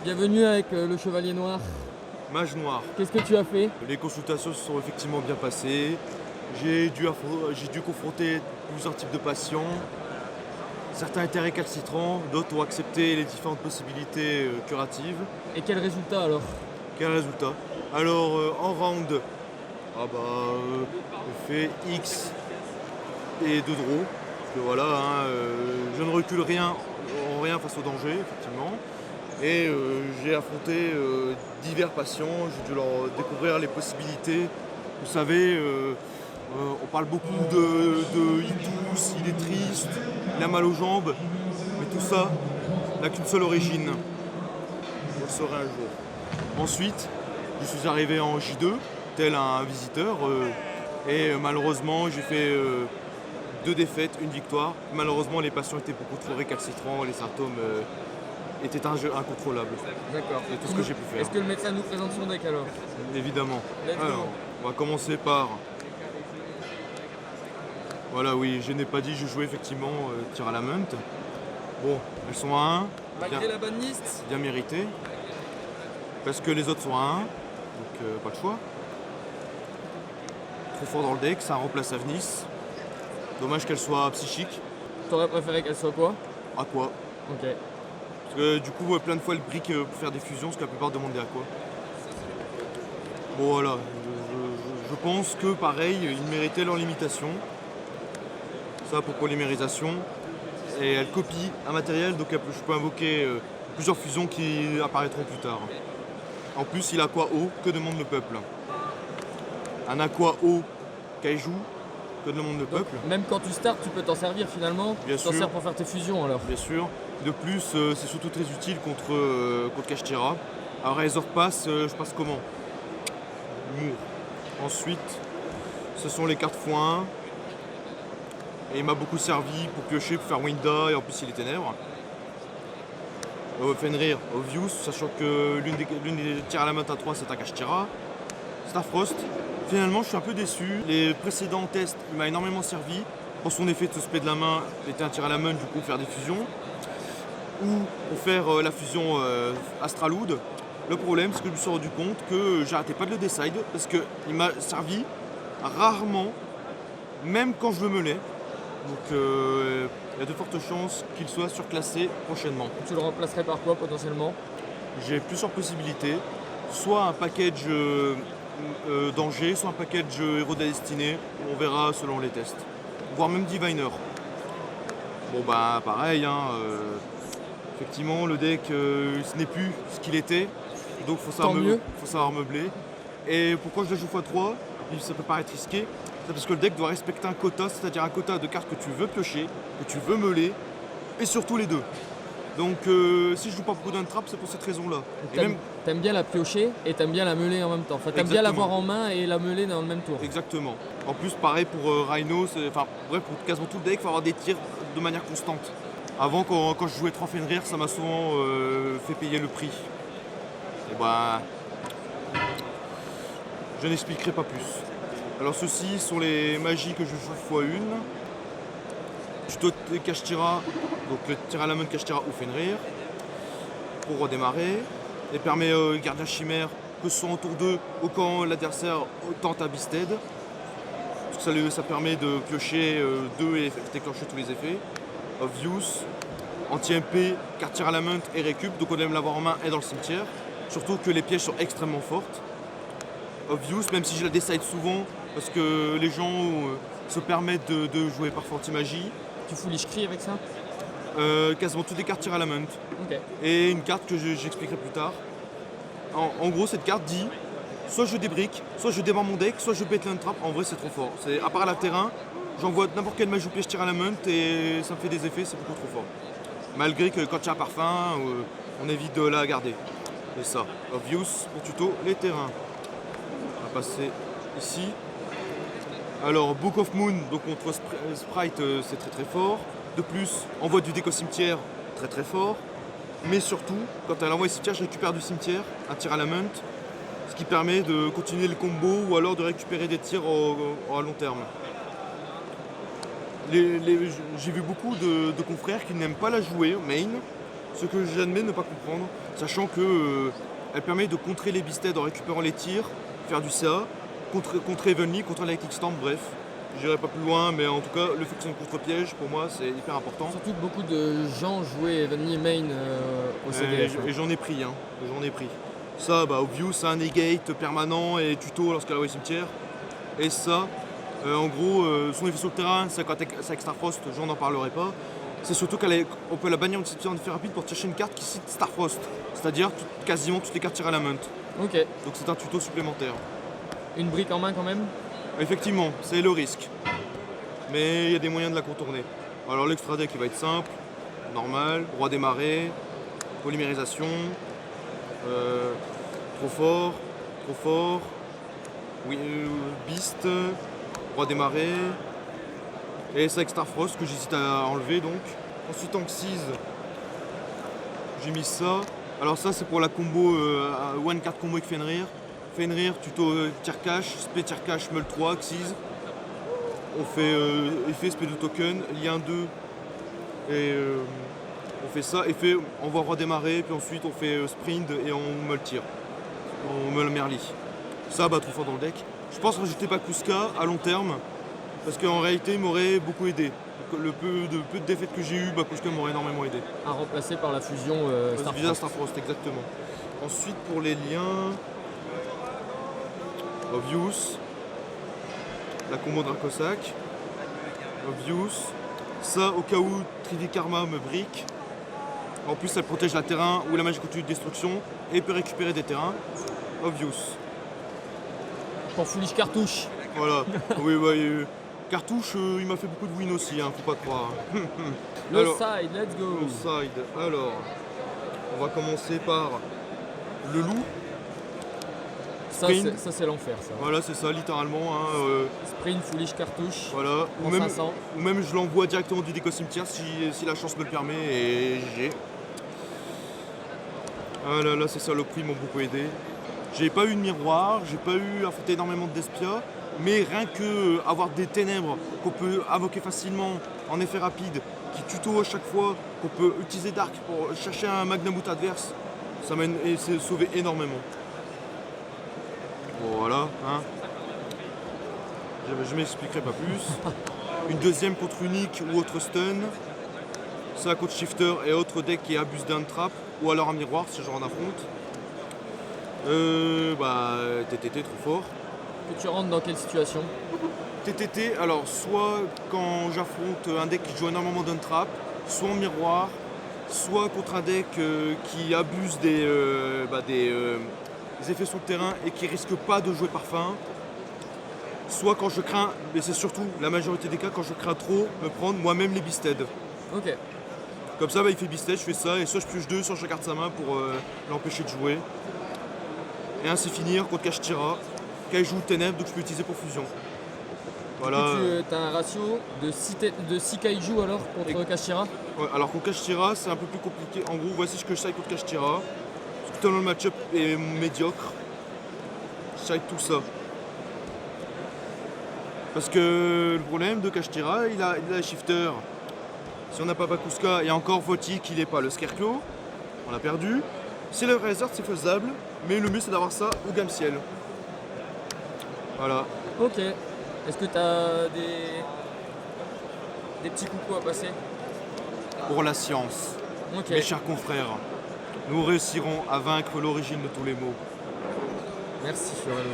Bienvenue avec le Chevalier Noir. Mage noir. Qu'est-ce que tu as fait? Les consultations se sont effectivement bien passées. J'ai dû confronter plusieurs types de patients. Certains étaient récalcitrants, d'autres ont accepté les différentes possibilités curatives. Et quel résultat alors? Quel résultat? Alors en round, j'ai fait X et 2 draws. Parce que voilà, je ne recule en rien face au danger, effectivement. Et j'ai affronté divers patients, j'ai dû leur découvrir les possibilités. Vous savez, on parle beaucoup il tousse, il est triste, il a mal aux jambes, mais tout ça n'a qu'une seule origine. Vous le saurez un jour. Ensuite, je suis arrivé en J2, tel un visiteur, et malheureusement j'ai fait 2 défaites, 1 victoire. Malheureusement les patients étaient beaucoup trop récalcitrants, les symptômes étaient incontrôlables. D'accord. C'est tout ce que j'ai pu faire. Est-ce que le médecin nous présente son deck alors? Évidemment. Let's go. Alors, on va commencer par... Voilà, oui, je n'ai pas dit, je jouais effectivement tir à la main. Bon, elles sont à 1. Malgré la bonne liste? Bien mérité. Parce que les autres sont à 1, donc pas de choix. Trop fort dans le deck, ça remplace Avnis. Dommage qu'elle soit psychique. T'aurais préféré qu'elle soit quoi? À quoi? Ok. Parce que du coup, plein de fois, elle brique pour faire des fusions, parce que la plupart demandaient à quoi. Bon, voilà. Je pense que, pareil, ils méritaient leur limitation. Ça pour polymérisation. Et elle copie un matériel, donc je peux invoquer plusieurs fusions qui apparaîtront plus tard. En plus, il a quoi haut? Que demande le peuple? Un aqua haut kaiju? Que demande le peuple? Même quand tu starts, tu peux t'en servir finalement. Bien Tu t'en sûr. sers pour faire tes fusions alors. Bien sûr. De plus, c'est surtout très utile contre Kashtira. Alors, Razor Pass, je passe comment? Moore. Ensuite, ce sont les cartes x1. Et il m'a beaucoup servi pour piocher, pour faire Winda, et en plus il est ténèbres. Fenrir, Obvious, sachant que l'une des tirs à la main à 3 c'est un Kashtira. Starfrost, finalement je suis un peu déçu. Les précédents tests, il m'a énormément servi. Pour son effet de se spé de la main, était un tir à la main, du coup faire des fusions. Ou pour faire la fusion Astraloud. Le problème c'est que je me suis rendu compte que j'arrêtais pas de le decide parce qu'il m'a servi rarement, même quand je le menais. Donc il y a de fortes chances qu'il soit surclassé prochainement. Tu le remplacerais par quoi potentiellement? J'ai plusieurs possibilités. Soit un package danger, soit un package héros de la destinée. On verra selon les tests. Voire même Diviner. Bon bah pareil, effectivement le deck ce n'est plus ce qu'il était. Donc faut savoir meubler. Et pourquoi je le joue x3? Ça peut paraître risqué. C'est parce que le deck doit respecter un quota, c'est-à-dire un quota de cartes que tu veux piocher, que tu veux meuler, et surtout les deux. Donc si je joue pas beaucoup d'un trap, c'est pour cette raison-là. T'aimes bien la piocher et t'aimes bien la meuler en même temps. Enfin, t'aimes bien l'avoir en main et la meuler dans le même tour. Exactement. En plus, pareil pour Rhino, bref, pour quasiment tout le deck, il faut avoir des tirs de manière constante. Avant, quand je jouais 3 Fenrir, ça m'a souvent fait payer le prix. Et je n'expliquerai pas plus. Alors ceux-ci sont les magies que je joue x1. Tuto de Kashtira, donc le tir à la main de Kashtira ou Fenrir, pour redémarrer. Et permet gardien chimère que ce soit en tour 2 ou quand l'adversaire tente un Beasted. Parce que ça permet de piocher 2 et déclencher tous les effets. Obvious, anti-MP, carte tir à la main et récup, donc on aime l'avoir en main et dans le cimetière. Surtout que les pièges sont extrêmement fortes. Obvious, même si je la décide souvent, parce que les gens se permettent de jouer parfois anti-magie. Tu fous l'Ishkri avec ça? Quasiment toutes les cartes tirent à la main. Okay. Et une carte que j'expliquerai plus tard. En gros, cette carte dit soit je débrique, soit je démarre mon deck, soit je pète l'un trap. En vrai, c'est trop fort. À part à la terrain, j'envoie n'importe quelle magie ou piège tire à la main et ça me fait des effets, c'est beaucoup trop fort. Malgré que quand il y a un parfum, on évite de la garder. Et ça, Obvious pour tuto les terrains. On va passer ici. Alors Book of Moon, donc contre Sprite, c'est très très fort. De plus, envoie du deck au cimetière, très très fort. Mais surtout, quand elle envoie au cimetière, je récupère du cimetière, un tir à la main, ce qui permet de continuer le combo ou alors de récupérer des tirs à long terme. J'ai vu beaucoup de confrères qui n'aiment pas la jouer main ce que j'admets ne pas comprendre, sachant que elle permet de contrer les beasted en récupérant les tirs, faire du CA, contrer Evenly, contrer Lightning Storm, bref. J'irai pas plus loin, mais en tout cas, le fait que c'est un contre-piège, pour moi, c'est hyper important. Surtout que beaucoup de gens jouaient Evenly main au CDF. Et j'en ai pris, hein. J'en ai pris. Ça, Obvious, c'est un negate permanent et tuto lorsqu'elle va au cimetière. Et ça, en gros, son effet sur le terrain, c'est avec Starfrost, j'en en parlerai pas. C'est surtout qu'on peut la bannir en situation d'effet rapide pour chercher une carte qui cite Starfrost. C'est-à-dire quasiment toutes les cartes tirées à la main. Ok. Donc c'est un tuto supplémentaire. Une brique en main quand même? Effectivement, c'est le risque. Mais il y a des moyens de la contourner. Alors l'extra deck il va être simple, normal, roi des marées, polymérisation, trop fort, oui, beast, roi des marées, et ça avec Starfrost que j'hésite à enlever donc. Ensuite en Xyz, j'ai mis ça. Alors ça c'est pour la combo one card combo avec Fenrir. Fenrir, tuto tier cash, spé tier cash, meul 3, Xyz. On fait effet spé de token, lien 2 et on fait ça, effet on va redémarrer, puis ensuite on fait sprint et on meul tir. On meul merli. Ça trop fort dans le deck. Je pense rajouter Bakuska à long terme, parce qu'en réalité il m'aurait beaucoup aidé. Le peu de défaites que j'ai eu, Bakuska m'aurait énormément aidé. À remplacer par la fusion Starfrost. Starfrost, exactement. Ensuite pour les liens, Obvious, la combo Dracosac, Obvious, ça au cas où Trivi Karma me brique. En plus elle protège la terrain ou la magie continue de destruction et peut récupérer des terrains. Obvious. Pour Foolish Cartouche. Voilà, oui, Cartouche il m'a fait beaucoup de win aussi, hein, faut pas croire. Le side, let's go. Le side, alors, on va commencer par le loup. Ça c'est l'enfer ça. Voilà, c'est ça littéralement. Sprint, Foolish Cartouche. Voilà, ou même je l'envoie directement du déco cimetière si la chance me le permet et j'ai. Ah là là, ces saloperies m'ont beaucoup aidé. J'ai pas eu de miroir, j'ai pas eu à affronter énormément de Despia, mais rien que avoir des ténèbres qu'on peut invoquer facilement en effet rapide, qui tuto à chaque fois, qu'on peut utiliser Dark pour chercher un Magnamut adverse, ça m'a sauvé énormément. Voilà, hein. Je m'expliquerai pas plus. Une deuxième contre unique ou autre stun. Ça contre shifter et autre deck qui abuse d'un trap. Ou alors un miroir si j'en affronte. TTT trop fort. Que tu rentres dans quelle situation? TTT, alors soit quand j'affronte un deck qui joue énormément d'un trap, soit en miroir, soit contre un deck qui abuse des effets sur le terrain et qui risque pas de jouer parfum, soit quand je crains, mais c'est surtout la majorité des cas quand je crains trop me prendre moi-même les beasted. Ok. Comme ça il fait beasted, je fais ça et soit je pioche 2, soit je regarde sa main pour l'empêcher de jouer. Et ainsi finir contre Kashtira, qui joue Ténèbres donc je peux utiliser pour fusion. Voilà. Tu as un ratio de 6 kaiju alors contre Kashtira? Ouais, alors contre Kashtira c'est un peu plus compliqué. En gros voici ce que je sais contre Kashtira. Tout le match-up est médiocre. Je sais tout ça. Parce que le problème de Kashtira, il a shifter. Si on n'a pas Bakuska et encore Votik, il n'est pas le Scarecrow, on a perdu. Si le Razor c'est faisable, mais le mieux c'est d'avoir ça au Gamciel. Voilà. Ok. Est-ce que tu as des petits coucous à passer? Pour la science, Okay. Mes chers confrères, nous réussirons à vaincre l'origine de tous les maux. Merci Fiorello.